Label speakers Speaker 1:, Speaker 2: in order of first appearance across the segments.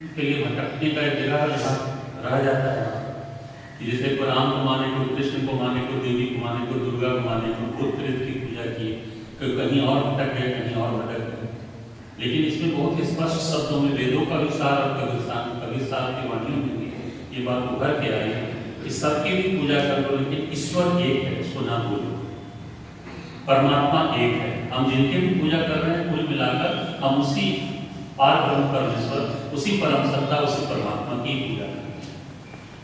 Speaker 1: के लिए भटकने का एक जगह रह जाता है कि जैसे कोई राम को माने, कोई कृष्ण को माने, कोई देवी को माने, कोई दुर्गा को माने, कोई भूत प्रेत की पूजा किए, कोई कहीं और भटक गए, कहीं और भटक गए। लेकिन इसमें बहुत स्पष्ट शब्दों में वेदों का भी सार और कबीर साहब की वाणियों में भी ये बात उभर के आई कि सबकी भी पूजा कर लो, लेकिन ईश्वर एक है, उसको ना भूलो। परमात्मा एक है। हम जिनकी भी पूजा कर रहे हैं कुल मिलाकर हम उसी पार ब्रह्म परमेश्वर, उसी परम सत्ता, उसी परमात्मा की पूजा करें।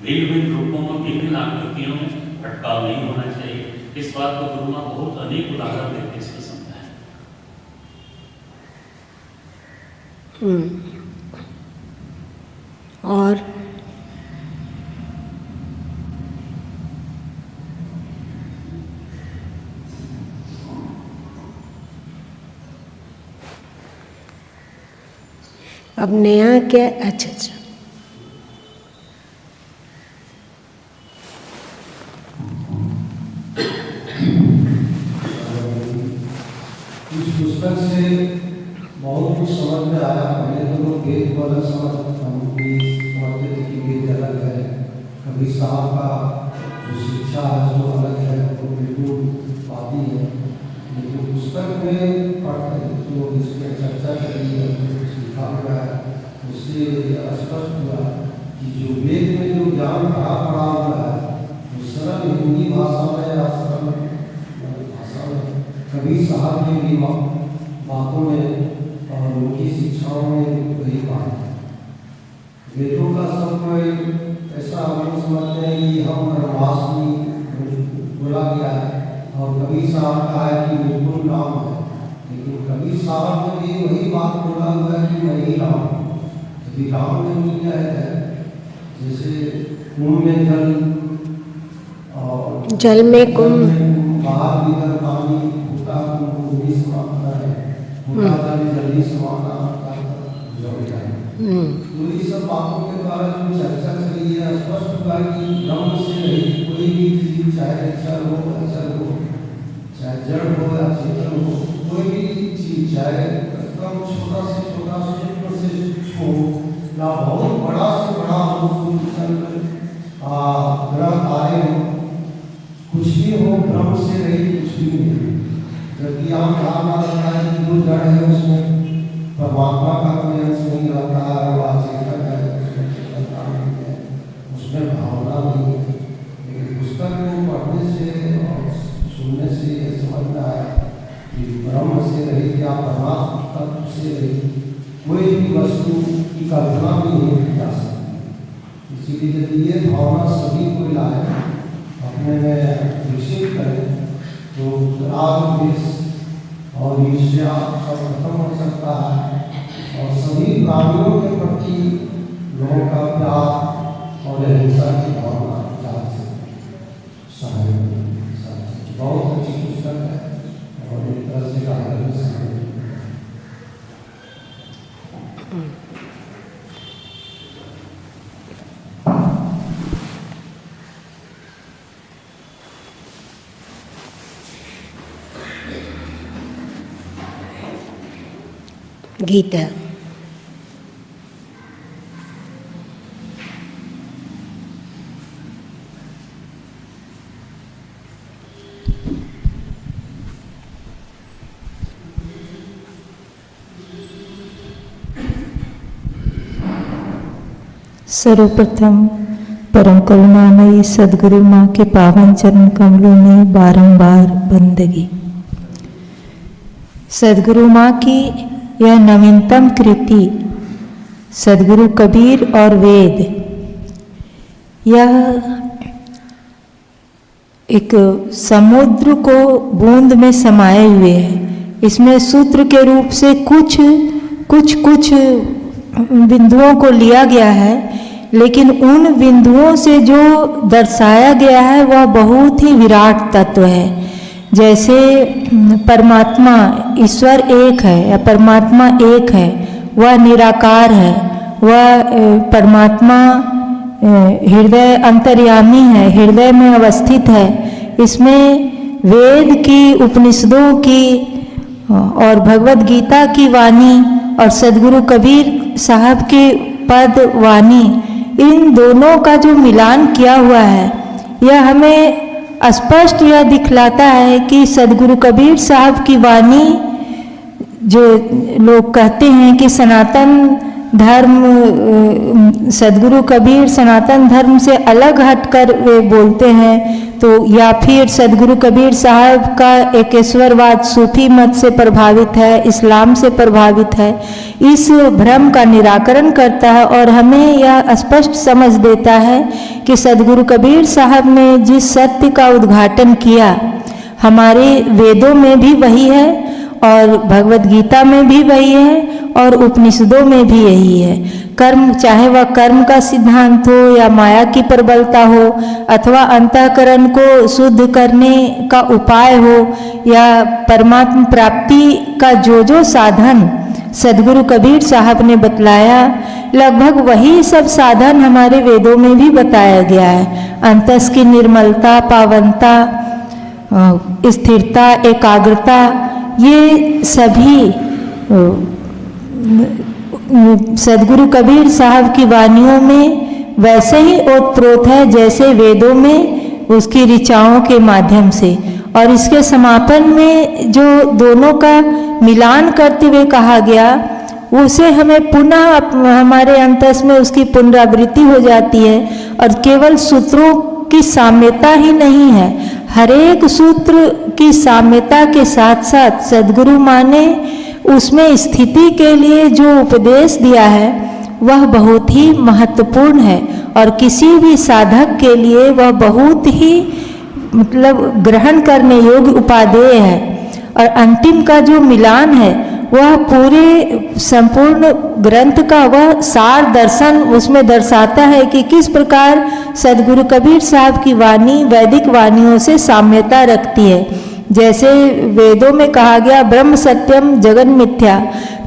Speaker 1: भिन्न भिन्न रूपों में, भिन्न आकृतियों में भटकाव नहीं होना चाहिए। इस बात को गुरु माँ बहुत अनेक उदाहरण देते इसको समझाएं।
Speaker 2: और अब नया क्या? अच्छा
Speaker 3: इस पुस्तक से बहुत कुछ समझ में आया। पहले तो लोग वेद वाला समझते थे कि वेद अलग है, कबीर साहब का जो शिक्षा है जो अलग है, वो बिल्कुल बाती है। लेकिन पुस्तक में पढ़ते जो इसमें चर्चा करी है, लिखा हुआ है, उससे स्पष्ट हुआ कि जो वेद में जो ज्ञान पढ़ा हुआ है वो सरल हिंदी भाषा में या सरल भाषा में कबीर साहब के भी बातों में और उनकी शिक्षाओं में वही बात है। वेदों का सब कोई ऐसा हम समझते हैं कि हम ब्रह्मास्मि बोला गया है और कबीर साहब का है कि बिल्कुल राम है, लेकिन कबीर साहब ने भी वही बात बोला हुआ है कि मैं ही राम हूँ। यदि राम ने किया है जैसे कुंभ में
Speaker 2: जल में कुंभ,
Speaker 3: बाहर भीतर पानी, फूटा कुंभ भी समाता है, फूटा जल जल्दी समाना जुड़ जाए। तो ये सब बातों के द्वारा जो चर्चा करी है स्पष्ट हुआ कि ब्रह्म से रहित कोई भी चीज, चाहे अक्षर हो, अचर हो, चाहे जड़ हो या चेतन हो, कोई भी चीज, चाहे एकदम छोटा से छोटा, सूक्ष्म से सूक्ष्म हो या बहुत बड़ा से बड़ा हो, ग्रह तारे हो, कुछ भी हो, ब्रह्म से रहित कुछ भी नहीं। जबकि हम धारणा रखता है कि जो जड़ है उसमें परमात्मा का कोई अंश नहीं रहता है, वो चेतन है, उसमें चेतनता नहीं है, उसमें भावना नहीं है। लेकिन पुस्तक को पढ़ने से और सुनने से ये समझ में आया कि ब्रह्म से रहित या परमात्मा तत्व से रहित कोई भी वस्तु की कल्पना भी नहीं की जा सकती। इसीलिए यदि ये भावना सभी को लाए, अपने में विकसित करें, तो राग द्वेष और ईर्ष्या सब खत्म हो सकता है और सभी प्राणियों के प्रति लोगों का प्यार और अहिंसा की भावना जा सकती है। बहुत अच्छी पुस्तक है और एक तरह से
Speaker 2: गीता।
Speaker 4: सर्वप्रथम परम करुणामयी सदगुरु माँ के पावन चरण कमलों में बारंबार बंदगी। सदगुरु माँ की यह नवीनतम कृति सदगुरु कबीर और वेद, यह एक समुद्र को बूंद में समाये हुए है। इसमें सूत्र के रूप से कुछ बिंदुओं को लिया गया है, लेकिन उन बिंदुओं से जो दर्शाया गया है वह बहुत ही विराट तत्व है। जैसे परमात्मा, ईश्वर एक है या परमात्मा एक है, वह निराकार है, वह परमात्मा हृदय अंतर्यामी है, हृदय में अवस्थित है। इसमें वेद की, उपनिषदों की और भगवत गीता की वाणी और सदगुरु कबीर साहब के पद वाणी, इन दोनों का जो मिलान किया हुआ है, यह हमें स्पष्ट यह दिखलाता है कि सदगुरु कबीर साहब की वाणी, जो लोग कहते हैं कि सनातन धर्म, सदगुरु कबीर सनातन धर्म से अलग हटकर वे बोलते हैं, तो या फिर सदगुरु कबीर साहब का एकेश्वरवाद सूफी मत से प्रभावित है, इस्लाम से प्रभावित है, इस भ्रम का निराकरण करता है और हमें यह स्पष्ट समझ देता है कि सदगुरु कबीर साहब ने जिस सत्य का उद्घाटन किया, हमारे वेदों में भी वही है और भगवत गीता में भी वही है और उपनिषदों में भी यही है। कर्म, चाहे वह कर्म का सिद्धांत हो या माया की प्रबलता हो अथवा अंतःकरण को शुद्ध करने का उपाय हो या परमात्मा प्राप्ति का जो साधन सदगुरु कबीर साहब ने बतलाया, लगभग वही सब साधन हमारे वेदों में भी बताया गया है। अंतस की निर्मलता, पावनता, स्थिरता, एकाग्रता, ये सभी सदगुरु कबीर साहब की वाणियों में वैसे ही ओतप्रोत है जैसे वेदों में उसकी ऋचाओं के माध्यम से। और इसके समापन में जो दोनों का मिलान करते हुए कहा गया, उसे हमें पुनः हमारे अंतस में उसकी पुनरावृत्ति हो जाती है। और केवल सूत्रों की साम्यता ही नहीं है, हर एक सूत्र की साम्यता के साथ साथ सदगुरु माँ ने उसमें स्थिति के लिए जो उपदेश दिया है वह बहुत ही महत्वपूर्ण है और किसी भी साधक के लिए वह बहुत ही ग्रहण करने योग्य उपादेय है। और अंतिम का जो मिलान है वह पूरे संपूर्ण ग्रंथ का वह सार दर्शन उसमें दर्शाता है कि किस प्रकार सदगुरु कबीर साहब की वाणी वैदिक वाणियों से साम्यता रखती है। जैसे वेदों में कहा गया ब्रह्म सत्यम जगन मिथ्या,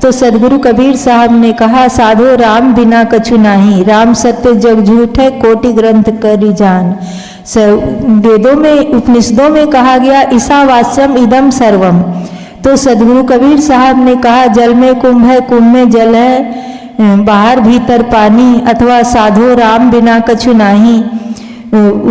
Speaker 4: तो सदगुरु कबीर साहब ने कहा साधो राम बिना कछु नाही, राम सत्य जग झूठ है कोटि ग्रंथ करी जान। वेदों में उपनिषदों में कहा गया ईशावास्यम इदम सर्वम, तो सदगुरु कबीर साहब ने कहा जल में कुंभ है, कुंभ में जल है, बाहर भीतर पानी, अथवा साधो राम बिना कछु नाही।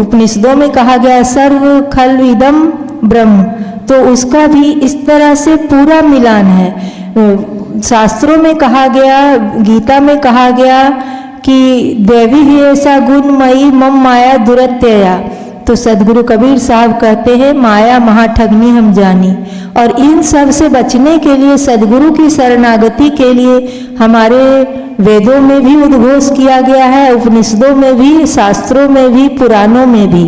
Speaker 4: उपनिषदों में कहा गया सर्व खल इदम ब्रह्म, तो उसका भी इस तरह से पूरा मिलान है। शास्त्रों में कहा गया, गीता में कहा गया कि देवी ही ऐसा गुणमयी मम माया दुरत्यया, तो सदगुरु कबीर साहब कहते हैं माया महाठगनी हम जानी। और इन सब से बचने के लिए सदगुरु की शरणागति के लिए हमारे वेदों में भी उद्घोष किया गया है, उपनिषदों में भी, शास्त्रों में भी, पुराणों में भी।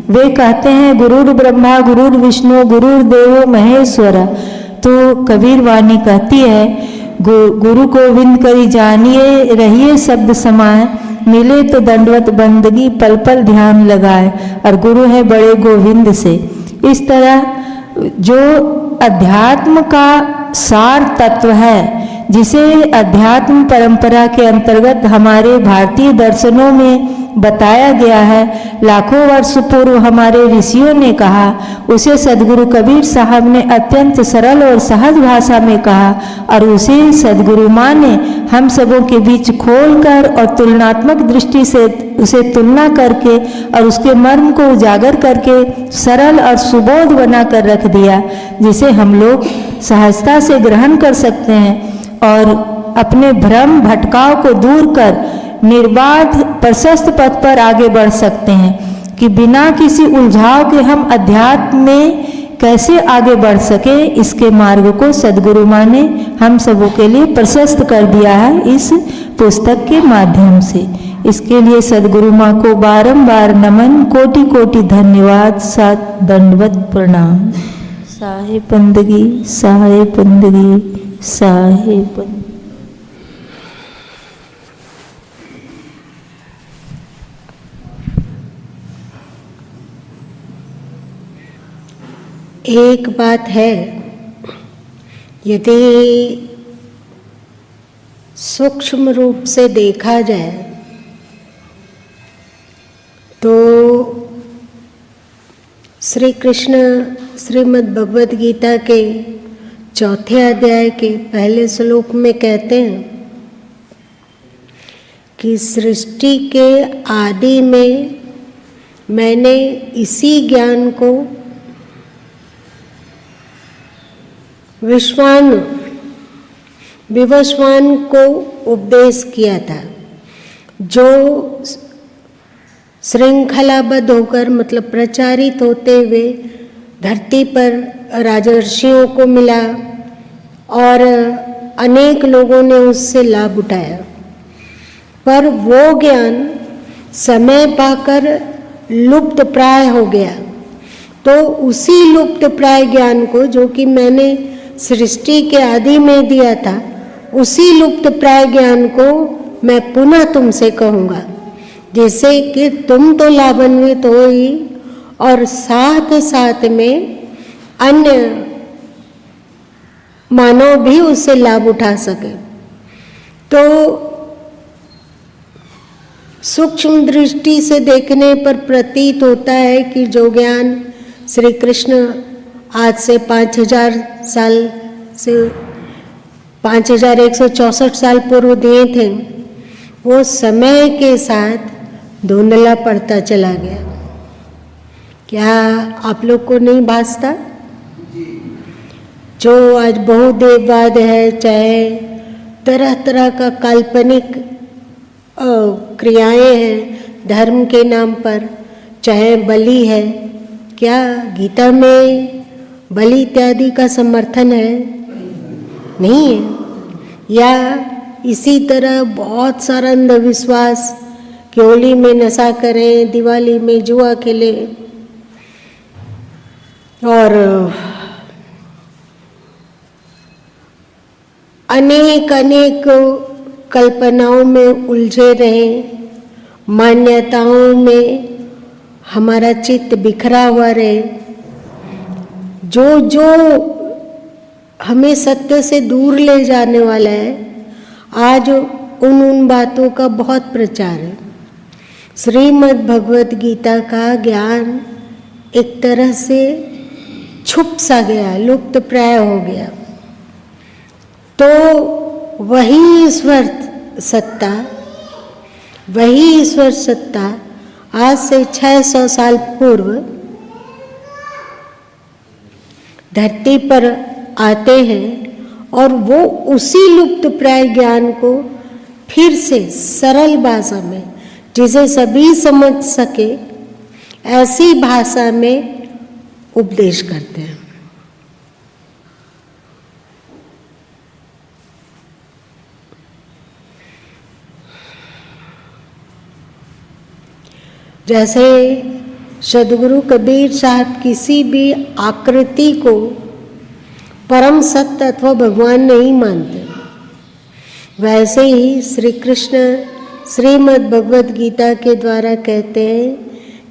Speaker 4: वे कहते हैं गुरुर ब्रह्मा गुरुर विष्णु गुरुर देवो महेश्वर, तो कबीर वाणी कहती है गुरु गोविंद करी जानिए रहिए शब्द समाए, मिले तो दंडवत बंदगी पल पल ध्यान लगाए, और गुरु है बड़े गोविंद से। इस तरह जो अध्यात्म का सार तत्व है, जिसे अध्यात्म परंपरा के अंतर्गत हमारे भारतीय दर्शनों में बताया गया है, लाखों वर्ष पूर्व हमारे ऋषियों ने कहा, उसे सदगुरु कबीर साहब ने अत्यंत सरल और सहज भाषा में कहा, और उसे सदगुरु माँ ने हम सबों के बीच खोलकर और तुलनात्मक दृष्टि से उसे तुलना करके और उसके मर्म को उजागर करके सरल और सुबोध बना कर रख दिया, जिसे हम लोग सहजता से ग्रहण कर सकते हैं और अपने भ्रम भटकाव को दूर कर निर्बाध प्रशस्त पथ पर आगे बढ़ सकते हैं कि बिना किसी उलझाव के हम अध्यात्म में कैसे आगे बढ़ सके, इसके मार्ग को सदगुरु माँ ने हम सबों के लिए प्रशस्त कर दिया है इस पुस्तक के माध्यम से। इसके लिए सदगुरु माँ को बारंबार नमन, कोटि कोटि धन्यवाद, साथ दंडवत प्रणाम। साहेब बंदगी, साहेब बंदगी, साहेब बंदगी।
Speaker 2: एक बात है, यदि सूक्ष्म रूप से देखा जाए तो श्री कृष्ण श्रीमद् भगवद गीता के 4 अध्याय के पहले श्लोक में कहते हैं कि सृष्टि के आदि में मैंने इसी ज्ञान को विवस्वान को उपदेश किया था, जो श्रृंखलाबद्ध होकर मतलब प्रचारित होते हुए धरती पर राजर्षियों को मिला और अनेक लोगों ने उससे लाभ उठाया। पर वो ज्ञान समय पाकर लुप्त प्राय हो गया। तो उसी लुप्त प्राय ज्ञान को, जो कि मैंने सृष्टि के आदि में दिया था, उसी लुप्त प्राय ज्ञान को मैं पुनः तुमसे कहूँगा, जिससे कि तुम तो लाभान्वित हो ही और साथ साथ में अन्य मानव भी उससे लाभ उठा सके। तो सूक्ष्म दृष्टि से देखने पर प्रतीत होता है कि जो ज्ञान श्री कृष्ण आज से 5000 साल से 5164 साल पूर्व दिए थे, वो समय के साथ धुंधला पड़ता चला गया। क्या आप लोग को नहीं भासता? जो आज बहुदेववाद है, चाहे तरह तरह का काल्पनिक क्रियाएं हैं धर्म के नाम पर, चाहे बलि है, क्या गीता में बलि इत्यादि का समर्थन है? नहीं है। या इसी तरह बहुत सारा अंधविश्वास कि होली में नशा करें, दिवाली में जुआ खेलें और अनेक अनेक कल्पनाओं में उलझे रहें, मान्यताओं में हमारा चित्त बिखरा हुआ रहे, जो जो हमें सत्य से दूर ले जाने वाला है, आज उन बातों का बहुत प्रचार है। श्रीमद् भगवत गीता का ज्ञान एक तरह से छुप सा गया, लुप्त प्राय हो गया। तो वही ईश्वर सत्ता आज से 600 साल पूर्व धरती पर आते हैं और वो उसी लुप्त प्राय ज्ञान को फिर से सरल भाषा में, जिसे सभी समझ सके, ऐसी भाषा में उपदेश करते हैं। जैसे सदगुरु कबीर साहब किसी भी आकृति को परम सत्य अथवा भगवान नहीं मानते, वैसे ही श्री कृष्ण श्रीमद् भगवत गीता के द्वारा कहते हैं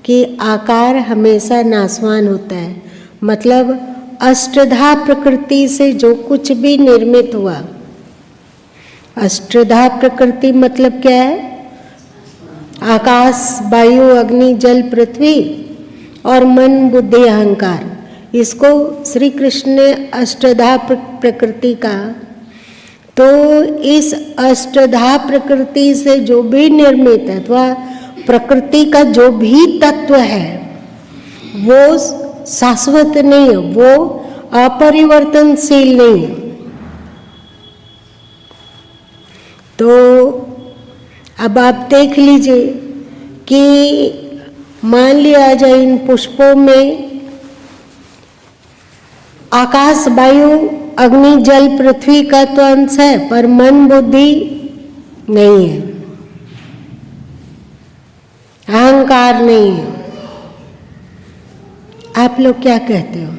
Speaker 2: कि आकार हमेशा नाशवान होता है। मतलब अष्टधा प्रकृति से जो कुछ भी निर्मित हुआ, अष्टधा प्रकृति मतलब क्या है? आकाश, वायु, अग्नि, जल, पृथ्वी और मन, बुद्धि, अहंकार। इसको श्री कृष्ण ने अष्टधा प्रकृति कहा। तो इस अष्टधा प्रकृति से जो भी निर्मित है अथवा प्रकृति का जो भी तत्व है वो शाश्वत नहीं है, वो अपरिवर्तनशील नहीं है। तो अब आप देख लीजिए कि मान लिया जाए इन पुष्पों में आकाश, वायु, अग्नि, जल, पृथ्वी का तो अंश है, पर मन, बुद्धि नहीं है, अहंकार नहीं है। आप लोग क्या कहते हो?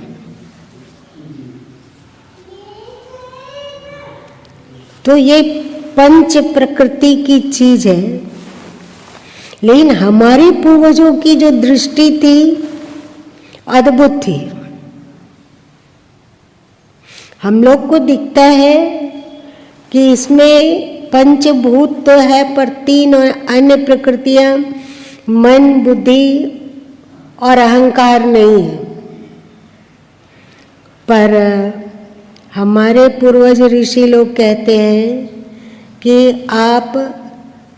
Speaker 2: तो ये पंच प्रकृति की चीज है, लेकिन हमारे पूर्वजों की जो दृष्टि थी अद्भुत थी। हम लोग को दिखता है कि इसमें पंचभूत तो है, पर 3 अन्य प्रकृतियां मन, बुद्धि और अहंकार नहीं है। पर हमारे पूर्वज ऋषि लोग कहते हैं कि आप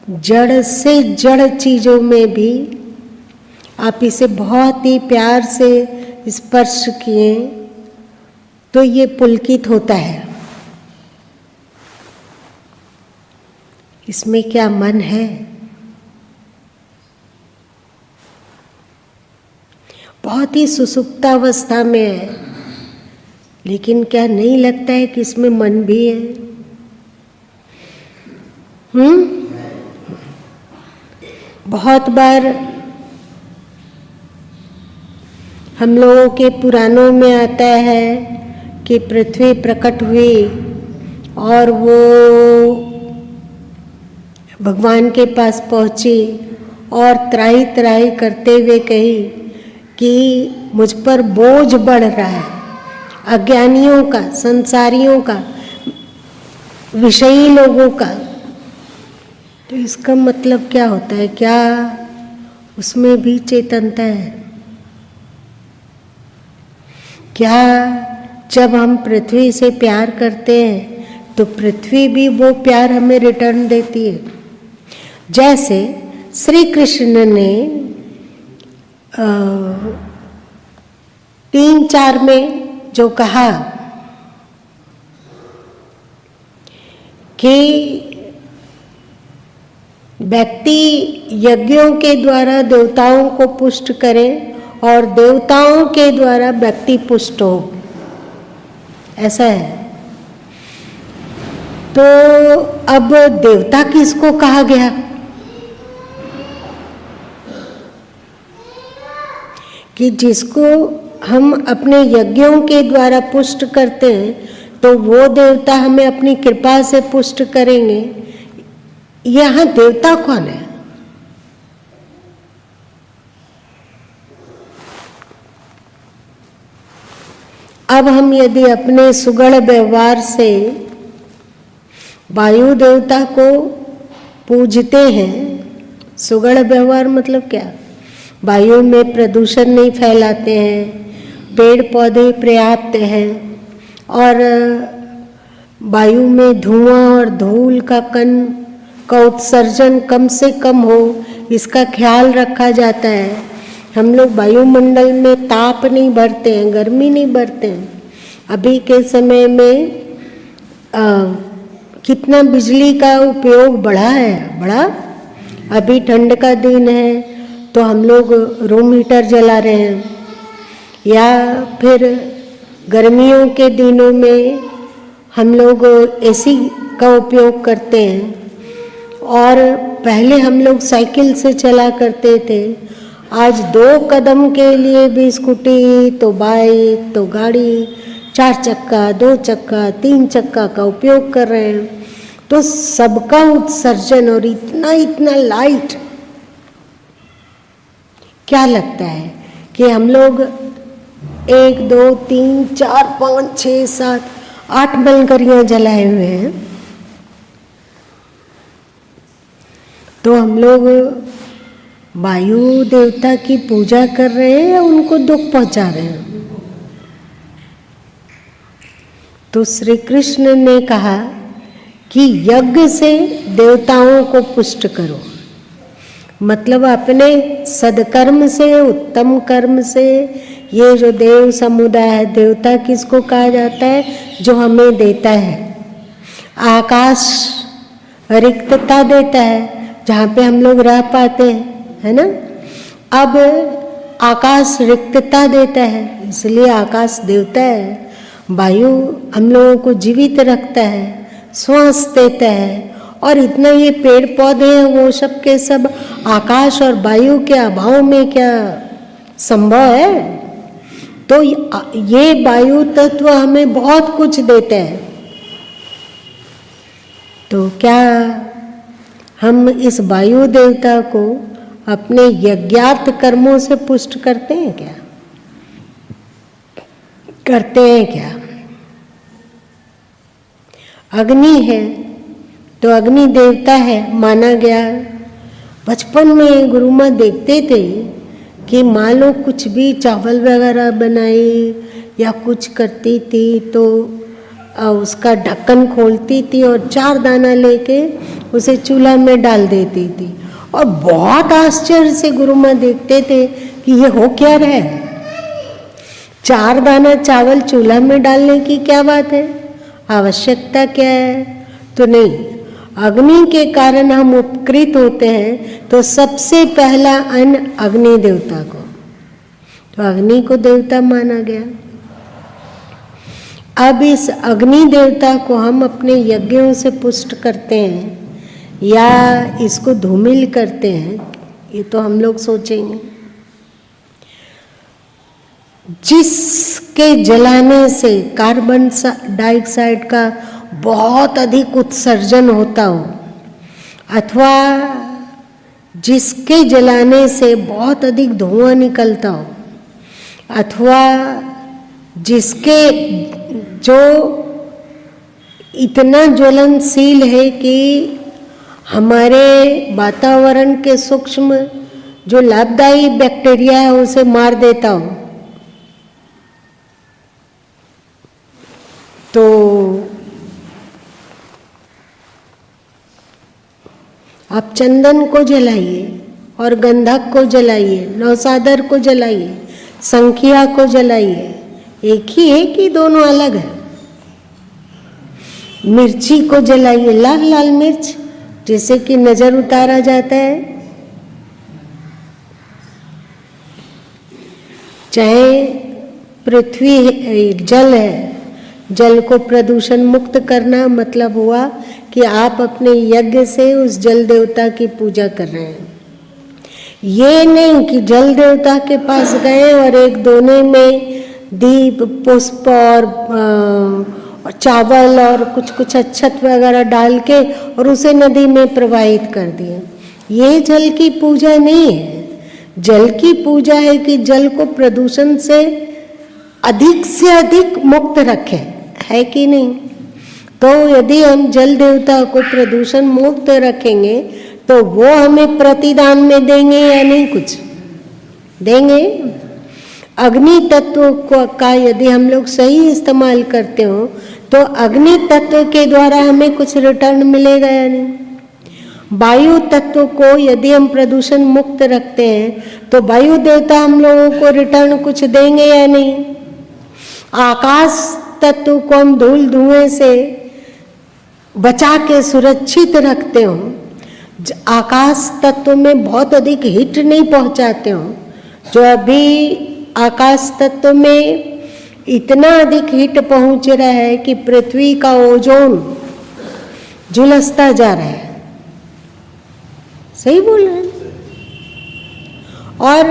Speaker 2: जड़ से जड़ चीज़ों में भी आप इसे बहुत ही प्यार से स्पर्श किए तो ये पुलकित होता है। इसमें क्या मन है? बहुत ही सुसुप्तावस्था में है, लेकिन क्या नहीं लगता है कि इसमें मन भी है? बहुत बार हम लोगों के पुराणों में आता है कि पृथ्वी प्रकट हुई और वो भगवान के पास पहुंची और त्राही त्राही करते हुए कही कि मुझ पर बोझ बढ़ रहा है, अज्ञानियों का, संसारियों का, विषयी लोगों का। तो इसका मतलब क्या होता है? क्या उसमें भी चेतनता है? क्या जब हम पृथ्वी से प्यार करते हैं तो पृथ्वी भी वो प्यार हमें रिटर्न देती है? जैसे श्री कृष्ण ने 3:4 में जो कहा कि व्यक्ति यज्ञों के द्वारा देवताओं को पुष्ट करे और देवताओं के द्वारा व्यक्ति पुष्ट हो, ऐसा है। तो अब देवता किसको कहा गया? कि जिसको हम अपने यज्ञों के द्वारा पुष्ट करते हैं तो वो देवता हमें अपनी कृपा से पुष्ट करेंगे। यहाँ देवता कौन है? अब हम यदि अपने सुगढ़ व्यवहार से वायु देवता को पूजते हैं, सुगढ़ व्यवहार मतलब क्या? वायु में प्रदूषण नहीं फैलाते हैं, पेड़ पौधे पर्याप्त हैं और वायु में धुआं और धूल का कण का उत्सर्जन कम से कम हो, इसका ख्याल रखा जाता है। हम लोग वायुमंडल में ताप नहीं भरते हैं, गर्मी नहीं भरते हैं। अभी के समय में कितना बिजली का उपयोग बढ़ा है, बढ़ा। अभी ठंड का दिन है तो हम लोग रूम हीटर जला रहे हैं, या फिर गर्मियों के दिनों में हम लोग एसी का उपयोग करते हैं। और पहले हम लोग साइकिल से चला करते थे, आज 2 कदम के लिए भी स्कूटी तो बाइक तो गाड़ी, 4 चक्का, 2 चक्का, 3 चक्का का उपयोग कर रहे हैं। तो सबका उत्सर्जन और इतना इतना लाइट, क्या लगता है कि हम लोग 1 2 3 4 5 6 7 8 मलकरियाँ जलाए हुए हैं। तो हम लोग वायु देवता की पूजा कर रहे हैं या उनको दुख पहुंचा रहे हैं? तो श्री कृष्ण ने कहा कि यज्ञ से देवताओं को पुष्ट करो, मतलब अपने सदकर्म से, उत्तम कर्म से। ये जो देव समुदाय है, देवता किसको कहा जाता है? जो हमें देता है। आकाश रिक्तता देता है जहाँ पे हम लोग रह पाते हैं, है ना। अब आकाश रिक्तता देता है, इसलिए आकाश देवता है। वायु हम लोगों को जीवित रखता है, श्वास देता है। और इतना ये पेड़ पौधे हैं, वो सब के सब आकाश और वायु के अभाव में क्या संभव है? तो ये वायु तत्व हमें बहुत कुछ देते हैं। तो क्या हम इस वायु देवता को अपने यज्ञार्थ कर्मों से पुष्ट करते हैं क्या? करते हैं क्या? अग्नि है तो अग्नि देवता है माना गया। बचपन में गुरु माँ देखते थे कि माँ लोग कुछ भी चावल वगैरह बनाई या कुछ करती थी तो उसका ढक्कन खोलती थी और 4 दाना लेके उसे चूल्हा में डाल देती थी। और बहुत आश्चर्य से गुरु माँ देखते थे कि ये हो क्या रहा है, 4 दाना चावल चूल्हा में डालने की क्या बात है, आवश्यकता क्या है। तो नहीं, अग्नि के कारण हम उपकृत होते हैं, तो सबसे पहला अन्न अग्नि देवता को, तो अग्नि को देवता माना गया। अब इस अग्नि देवता को हम अपने यज्ञों से पुष्ट करते हैं या इसको धूमिल करते हैं, ये तो हम लोग सोचेंगे। जिसके जलाने से कार्बन डाइऑक्साइड का बहुत अधिक उत्सर्जन होता हो, अथवा जिसके जलाने से बहुत अधिक धुआं निकलता हो, अथवा जिसके जो इतना ज्वलनशील है कि हमारे वातावरण के सूक्ष्म जो लाभदायी बैक्टीरिया है उसे मार देता हो, तो आप चंदन को जलाइए और गंधक को जलाइए, नौसादर को जलाइए, संखिया को जलाइए, एक ही है कि दोनों अलग है। मिर्ची को जलाइए, लाल लाल मिर्च जिससे कि नजर उतारा जाता है। चाहे पृथ्वी जल है, जल को प्रदूषण मुक्त करना मतलब हुआ कि आप अपने यज्ञ से उस जल देवता की पूजा कर रहे हैं। ये नहीं कि जल देवता के पास गए और एक दोने में दीप पुष्प और चावल और कुछ कुछ अक्षत वगैरह डाल के और उसे नदी में प्रवाहित कर दिए। ये जल की पूजा नहीं है। जल की पूजा है कि जल को प्रदूषण से अधिक मुक्त रखें, है कि नहीं। तो यदि हम जल देवता को प्रदूषण मुक्त रखेंगे तो वो हमें प्रतिदान में देंगे या नहीं, कुछ देंगे। अग्नि तत्व का यदि हम लोग सही इस्तेमाल करते हो तो अग्नि तत्व के द्वारा हमें कुछ रिटर्न मिलेगा या नहीं। वायु तत्व को यदि हम प्रदूषण मुक्त रखते हैं तो वायु देवता हम लोगों को रिटर्न कुछ देंगे या नहीं। आकाश तत्व को हम धूल धुएं से बचा के सुरक्षित रखते हो, आकाश तत्व में बहुत अधिक हिट नहीं पहुंचाते हो। जो अभी आकाश तत्व में इतना अधिक हिट पहुंच रहा है कि पृथ्वी का ओजोन झुलसता जा रहा है, सही बोल रहे हैं। और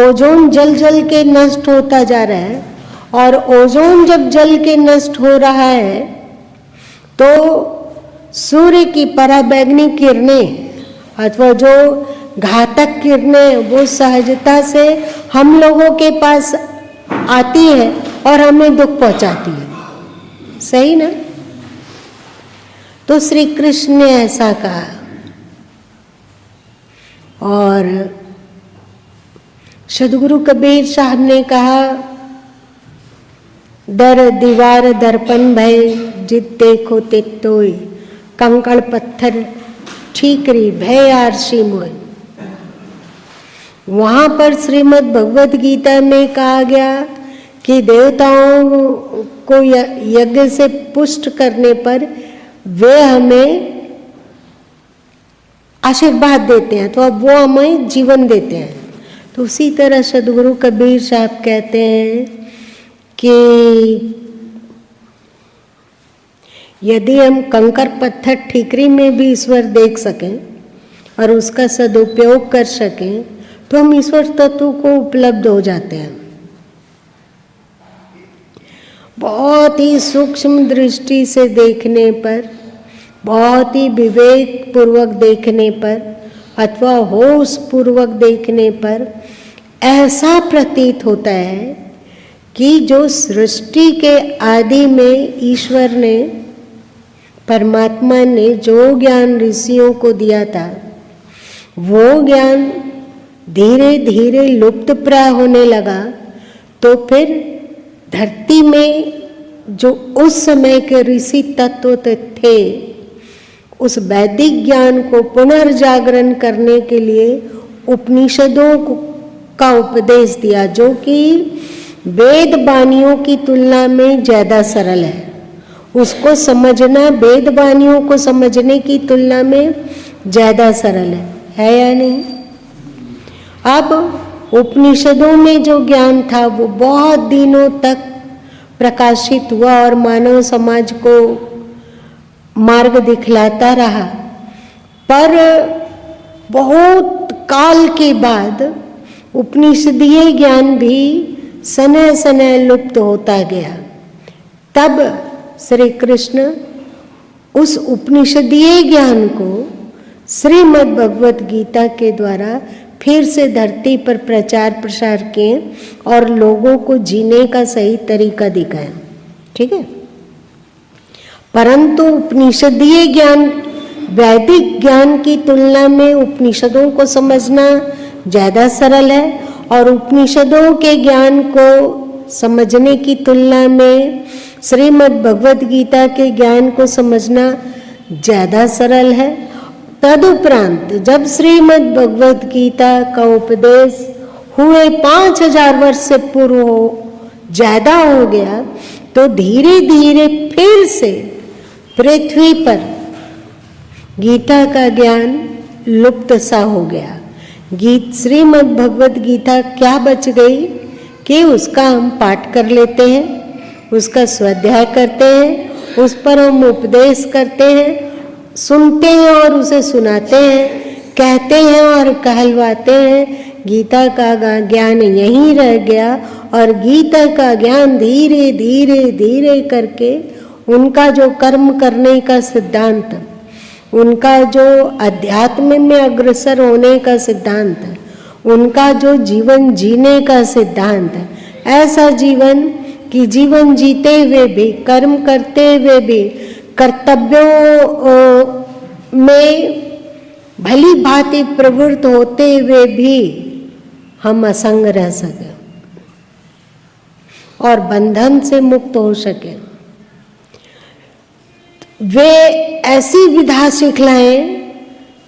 Speaker 2: ओजोन जल जल के नष्ट होता जा रहा है, और ओजोन जब जल के नष्ट हो रहा है तो सूर्य की पराबैंगनी किरणें अथवा जो घातक किरणें वो सहजता से हम लोगों के पास आती है और हमें दुख पहुंचाती है, सही ना। तो श्री कृष्ण ने ऐसा कहा। और सदगुरु कबीर साहब ने कहा, दर दीवार दर्पण भय जित देखो तित तोय, कंकड़ पत्थर ठीकरी भय आरसी मोय। वहां पर श्रीमद् भगवद गीता में कहा गया कि देवताओं को यज्ञ से पुष्ट करने पर वे हमें आशीर्वाद देते हैं, तो अब वो हमें जीवन देते हैं। तो उसी तरह सदगुरु कबीर साहब कहते हैं कि यदि हम कंकर पत्थर ठीकरी में भी ईश्वर देख सकें और उसका सदुपयोग कर सकें तो हम ईश्वर तत्व को उपलब्ध हो जाते हैं। बहुत ही सूक्ष्म दृष्टि से देखने पर, बहुत ही विवेक पूर्वक देखने पर अथवा होश पूर्वक देखने पर ऐसा प्रतीत होता है कि जो सृष्टि के आदि में ईश्वर ने, परमात्मा ने जो ज्ञान ऋषियों को दिया था वो ज्ञान धीरे धीरे लुप्त प्राय होने लगा। तो फिर धरती में जो उस समय के ऋषि तत्व थे, उस वैदिक ज्ञान को पुनर्जागरण करने के लिए उपनिषदों का उपदेश दिया, जो कि वेद वाणियों की तुलना में ज़्यादा सरल है। उसको समझना वेद वाणियों को समझने की तुलना में ज़्यादा सरल है या नहीं? अब उपनिषदों में जो ज्ञान था वो बहुत दिनों तक प्रकाशित हुआ और मानव समाज को मार्ग दिखलाता रहा, पर बहुत काल के बाद उपनिषदीय ज्ञान भी सने सने लुप्त होता गया। तब श्री कृष्ण उस उपनिषदीय ज्ञान को श्रीमद् भगवत गीता के द्वारा फिर से धरती पर प्रचार प्रसार किए और लोगों को जीने का सही तरीका दिखाया। ठीक है, परंतु उपनिषदीय ज्ञान वैदिक ज्ञान की तुलना में उपनिषदों को समझना ज़्यादा सरल है और उपनिषदों के ज्ञान को समझने की तुलना में श्रीमद् भगवत गीता के ज्ञान को समझना ज़्यादा सरल है। तदुपरांत जब श्रीमद् भगवत गीता का उपदेश हुए 5000 वर्ष से पूर्व ज़्यादा हो गया, तो धीरे धीरे फिर से पृथ्वी पर गीता का ज्ञान लुप्त सा हो गया। श्रीमद् भगवत गीता क्या बच गई कि उसका हम पाठ कर लेते हैं, उसका स्वाध्याय करते हैं, उस पर हम उपदेश करते हैं, सुनते हैं और उसे सुनाते हैं, कहते हैं और कहलवाते हैं। गीता का ज्ञान यहीं रह गया और गीता का ज्ञान धीरे धीरे धीरे करके उनका जो कर्म करने का सिद्धांत, उनका जो अध्यात्म में अग्रसर होने का सिद्धांत, उनका जो जीवन जीने का सिद्धांत, ऐसा जीवन कि जीवन जीते हुए भी, कर्म करते हुए भी, कर्तव्यों में भली भांति प्रवृत्त होते हुए भी हम असंग रह सके और बंधन से मुक्त हो सके। वे ऐसी विधा सिखलाएं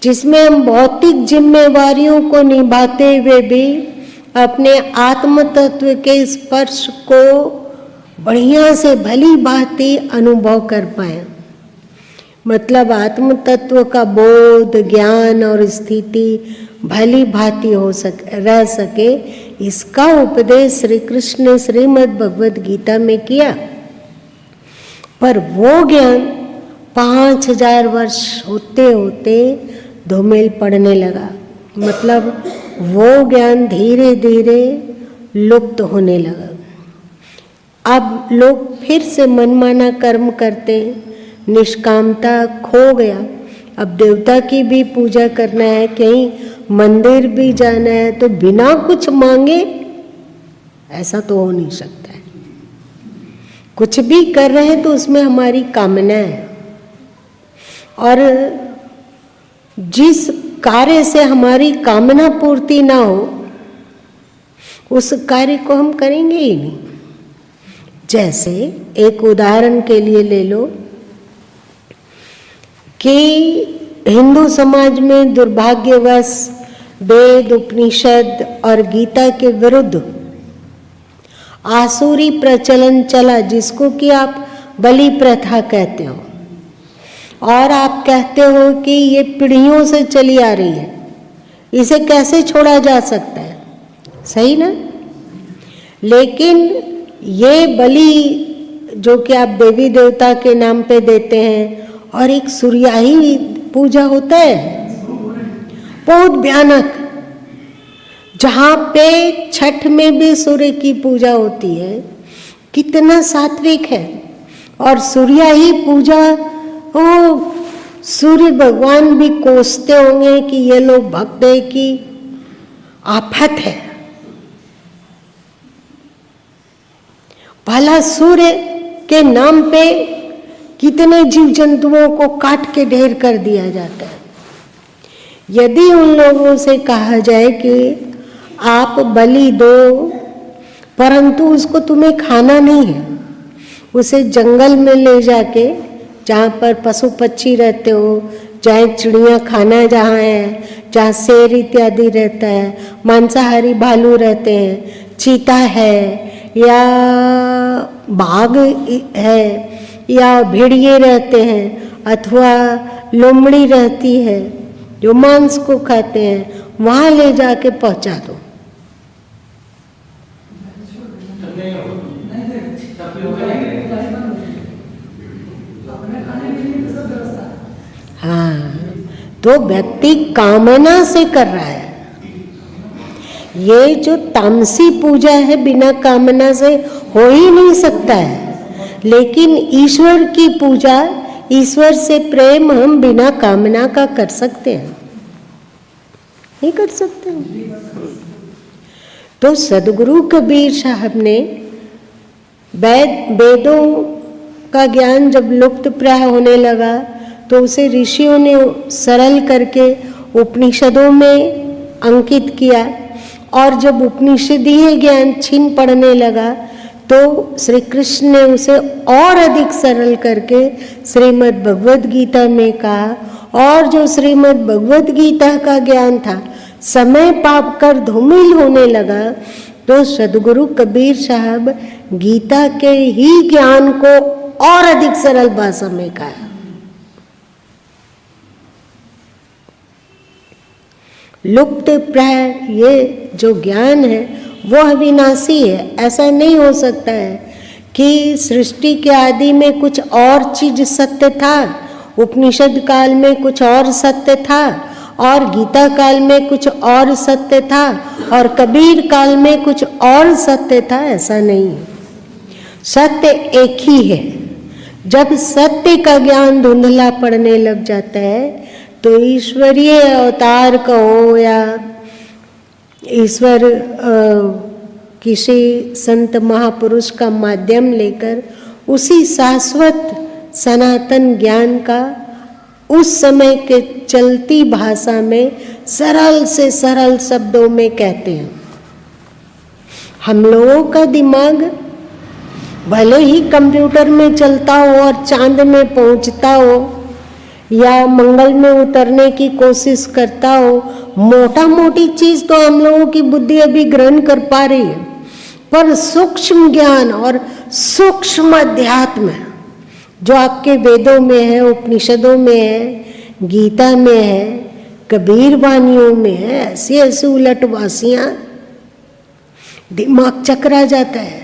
Speaker 2: जिसमें हम भौतिक जिम्मेवारियों को निभाते हुए भी अपने आत्म तत्व के स्पर्श को बढ़िया से भली भांति अनुभव कर पाए। मतलब आत्म तत्व का बोध, ज्ञान और स्थिति भली भांति रह सके, इसका उपदेश श्री कृष्ण ने श्रीमद् भगवत गीता में किया। पर वो ज्ञान 5000 वर्ष होते होते धूमिल पड़ने लगा। मतलब वो ज्ञान धीरे धीरे लुप्त होने लगा। अब लोग फिर से मनमाना कर्म करते, निष्कामता खो गया। अब देवता की भी पूजा करना है, कहीं मंदिर भी जाना है, तो बिना कुछ मांगे ऐसा तो हो नहीं सकता है। कुछ भी कर रहे हैं तो उसमें हमारी कामना है, और जिस कार्य से हमारी कामना पूर्ति ना हो उस कार्य को हम करेंगे ही नहीं। जैसे एक उदाहरण के लिए ले लो कि हिंदू समाज में दुर्भाग्यवश वेद, उपनिषद और गीता के विरुद्ध आसुरी प्रचलन चला, जिसको कि आप बलि प्रथा कहते हो, और आप कहते हो कि ये पीढ़ियों से चली आ रही है, इसे कैसे छोड़ा जा सकता है, सही ना? लेकिन ये बलि जो कि आप देवी देवता के नाम पे देते हैं, और एक सूर्याही पूजा होता है बहुत भयानक, जहाँ पे छठ में भी सूर्य की पूजा होती है, कितना सात्विक है। और सूर्याही पूजा, ओ सूर्य भगवान भी कोसते होंगे कि ये लोग भक्त है कि आफत है। भला सूर्य के नाम पे कितने जीव जंतुओं को काट के ढेर कर दिया जाता है। यदि उन लोगों से कहा जाए कि आप बलि दो, परंतु उसको तुम्हें खाना नहीं है, उसे जंगल में ले जाके, जहाँ पर पशु पक्षी रहते हो, जहाँ चिड़िया खाना जहाँ है, जहाँ शेर इत्यादि रहता है, मांसाहारी भालू रहते हैं, चीता है या बाघ है या भेड़िए रहते हैं अथवा लोमड़ी रहती है जो मांस को खाते हैं, वहाँ ले जाके पहुँचा दो। हाँ, तो व्यक्ति कामना से कर रहा है। ये जो तामसी पूजा है बिना कामना से हो ही नहीं सकता है, लेकिन ईश्वर की पूजा, ईश्वर से प्रेम हम बिना कामना का कर सकते हैं, नहीं कर सकते हैं। तो सदगुरु कबीर साहब ने वेदों का ज्ञान जब लुप्त प्राय होने लगा तो उसे ऋषियों ने सरल करके उपनिषदों में अंकित किया, और जब उपनिषदीय ज्ञान छीन पड़ने लगा तो श्री कृष्ण ने उसे और अधिक सरल करके श्रीमद् भगवद गीता में कहा, और जो श्रीमद् भगवद गीता का ज्ञान था समय पाप कर धूमिल होने लगा, तो सदगुरु कबीर साहब गीता के ही ज्ञान को और अधिक सरल भाषा में कहा। लुप्त प्राय ये जो ज्ञान है वो अविनाशी है। ऐसा नहीं हो सकता है कि सृष्टि के आदि में कुछ और चीज सत्य था, उपनिषद काल में कुछ और सत्य था, और गीता काल में कुछ और सत्य था, और कबीर काल में कुछ और सत्य था। ऐसा नहीं है, सत्य एक ही है। जब सत्य का ज्ञान धुंधला पड़ने लग जाता है तो ईश्वरीय अवतार का हो या ईश्वर किसी संत महापुरुष का माध्यम लेकर उसी शाश्वत सनातन ज्ञान का उस समय के चलती भाषा में सरल से सरल शब्दों में कहते हैं। हम लोगों का दिमाग भले ही कंप्यूटर में चलता हो और चांद में पहुंचता हो या मंगल में उतरने की कोशिश करता हो, मोटा मोटी चीज तो हम लोगों की बुद्धि अभी ग्रहण कर पा रही है, पर सूक्ष्म ज्ञान और सूक्ष्म अध्यात्म जो आपके वेदों में है, उपनिषदों में है, गीता में है, कबीर वाणियों में है, ऐसी ऐसी उलटवासियां, दिमाग चकरा जाता है।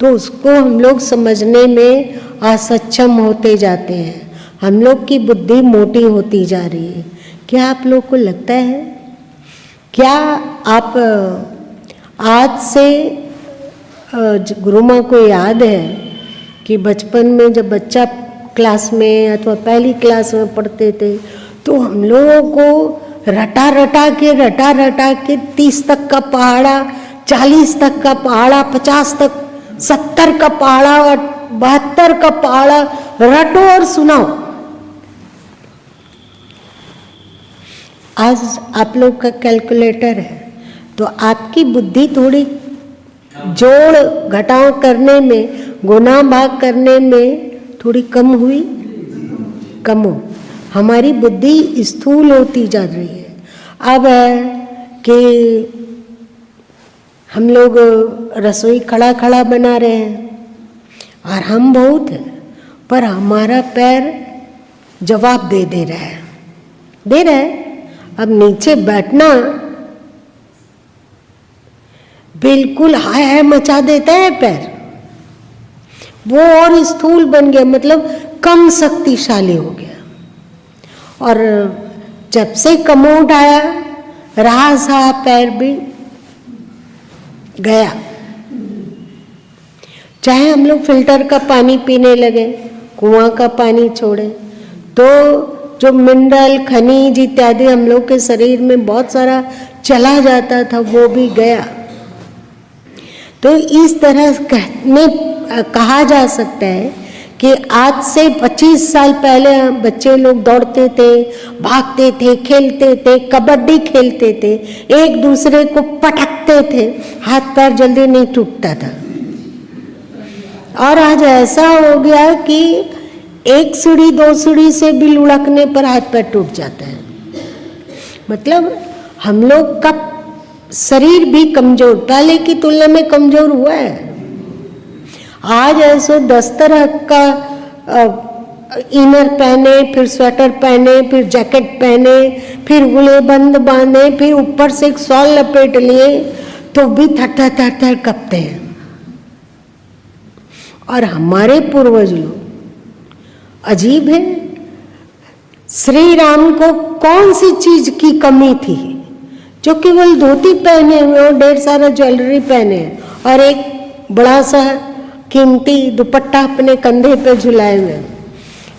Speaker 2: तो उसको हम लोग समझने में असक्षम होते जाते हैं, हम लोग की बुद्धि मोटी होती जा रही है। क्या आप लोग को लगता है, क्या आप आज से गुरु माँ को याद है कि बचपन में जब बच्चा क्लास में अथवा पहली क्लास में पढ़ते थे तो हम लोगों को रटा रटा के 30 तक का पहाड़ा, 40 तक का पहाड़ा, 50 तक, 70 का पहाड़ा और 72 का पहाड़ा रटो और सुनाओ। आज आप लोग का कैलकुलेटर है तो आपकी बुद्धि थोड़ी जोड़ घटाव करने में, गुना भाग करने में थोड़ी कम हुई, कम हो। हमारी बुद्धि स्थूल होती जा रही है। अब है कि हम लोग रसोई खड़ा खड़ा बना रहे हैं और हम बहुत हैं, पर हमारा पैर जवाब दे रहा है। अब नीचे बैठना बिल्कुल हाय हाय मचा देता है पैर, वो और स्थूल बन गया, मतलब कम शक्तिशाली हो गया। और जब से कमोड आया रहा सा पैर भी गया। चाहे हम लोग फिल्टर का पानी पीने लगे, कुआं का पानी छोड़े, तो जो मिनरल, खनिज इत्यादि हम लोग के शरीर में बहुत सारा चला जाता था वो भी गया। तो इस तरह कहा जा सकता है कि आज से 25 साल पहले बच्चे लोग दौड़ते थे, भागते थे, खेलते थे, कबड्डी खेलते थे, एक दूसरे को पटकते थे, हाथ पैर जल्दी नहीं टूटता था। और आज ऐसा हो गया कि एक सीढ़ी 2 सीढ़ी से भी लुढ़कने पर हाथ पैर टूट जाते हैं। मतलब हम लोग का शरीर भी कमजोर, पहले की तुलना में कमजोर हुआ है। आज ऐसे 10 तरह का इनर पहने, फिर स्वेटर पहने, फिर जैकेट पहने, फिर गुलेबंद बांधे, फिर ऊपर से एक शॉल लपेट लिए तो भी थर थर कपते हैं। और हमारे पूर्वज लोग अजीब है, श्री राम को कौन सी चीज की कमी थी जो केवल धोती पहने हुए और ढेर सारा ज्वेलरी पहने और एक बड़ा सा कीमती दुपट्टा अपने कंधे पे झुलाए हुए।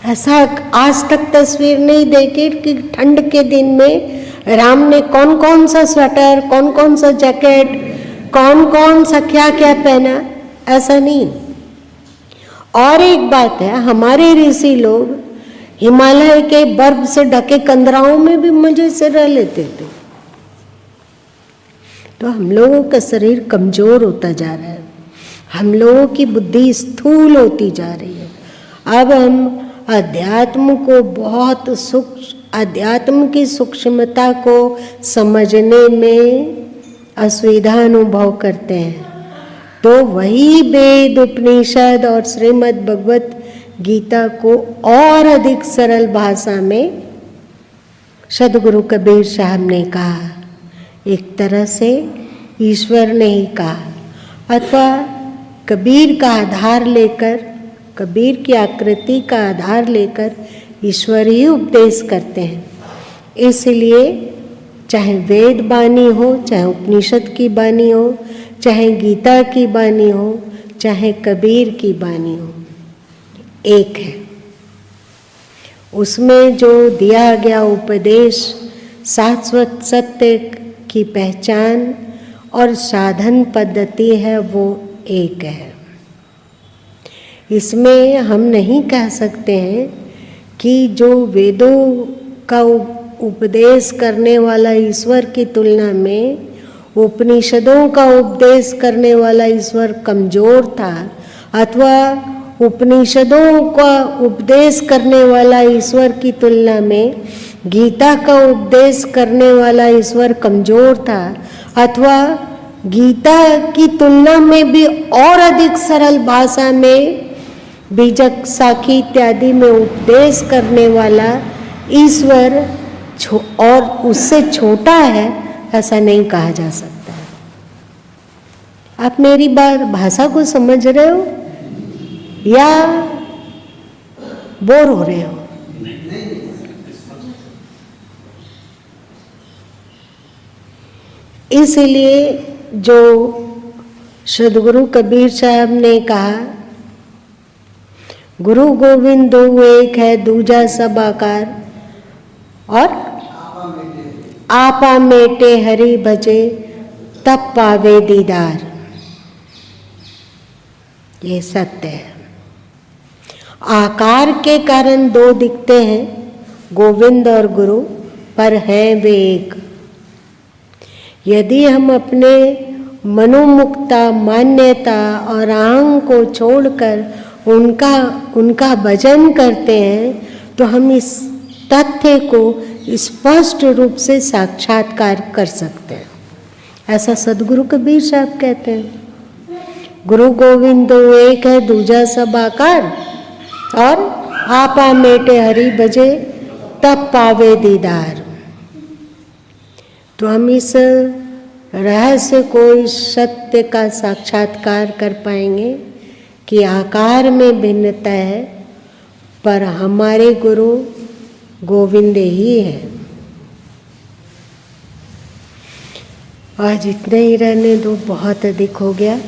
Speaker 2: ऐसा आज तक तस्वीर नहीं देखी कि ठंड के दिन में राम ने कौन कौन सा स्वेटर, कौन कौन सा जैकेट, कौन कौन सा क्या क्या पहना, ऐसा नहीं। और एक बात है, हमारे ऋषि लोग हिमालय के बर्फ से ढके कंदराओं में भी मजे से रह लेते थे। तो हम लोगों का शरीर कमजोर होता जा रहा है, हम लोगों की बुद्धि स्थूल होती जा रही है। अब हम अध्यात्म को बहुत अध्यात्म की सूक्ष्मता को समझने में असुविधा अनुभव करते हैं। तो वही वेद, उपनिषद और श्रीमद् भगवत गीता को और अधिक सरल भाषा में सदगुरु कबीर साहब ने कहा। एक तरह से ईश्वर ने ही कहा, अथवा कबीर का आधार लेकर, कबीर की आकृति का आधार लेकर ईश्वर ही उपदेश करते हैं। इसलिए चाहे वेद बानी हो, चाहे उपनिषद की बानी हो, चाहे गीता की बानी हो, चाहे कबीर की बानी हो, एक है। उसमें जो दिया गया उपदेश शाश्वत सत्य की पहचान और साधन पद्धति है, वो एक है। इसमें हम नहीं कह सकते हैं कि जो वेदों का उपदेश करने वाला ईश्वर की तुलना में उपनिषदों का उपदेश करने वाला ईश्वर कमजोर था, अथवा उपनिषदों का उपदेश करने वाला ईश्वर की तुलना में गीता का उपदेश करने वाला ईश्वर कमजोर था, अथवा गीता की तुलना में भी और अधिक सरल भाषा में बीजक, साखी इत्यादि में उपदेश करने वाला ईश्वर और उससे छोटा है, ऐसा नहीं कहा जा सकता। आप मेरी बात भाषा को समझ रहे हो या बोर हो रहे हो? इसलिए जो सदगुरु कबीर साहब ने कहा, गुरु गोविंद दो एक है, दूजा सब आकार, और आपा मेटे हरि भजे तब पावे दीदार। ये सत्य है। आकार के कारण दो दिखते हैं, गोविंद और गुरु, पर हैं वे एक। यदि हम अपने मनोमुक्ता, मान्यता और अहंग को छोड़कर उनका भजन करते हैं तो हम इस तथ्य को स्पष्ट रूप से साक्षात्कार कर सकते हैं। ऐसा सदगुरु कबीर साहब कहते हैं। गुरु गोविंद दो एक है, दूजा सब आकार, और आपा मेटे हरि भजे तब पावे दीदार। तो हम इस रहस्य को, इस सत्य का साक्षात्कार कर पाएंगे कि आकार में भिन्नता है, पर हमारे गुरु गोविंद ही है। आज इतना ही रहने दो, बहुत अधिक हो गया।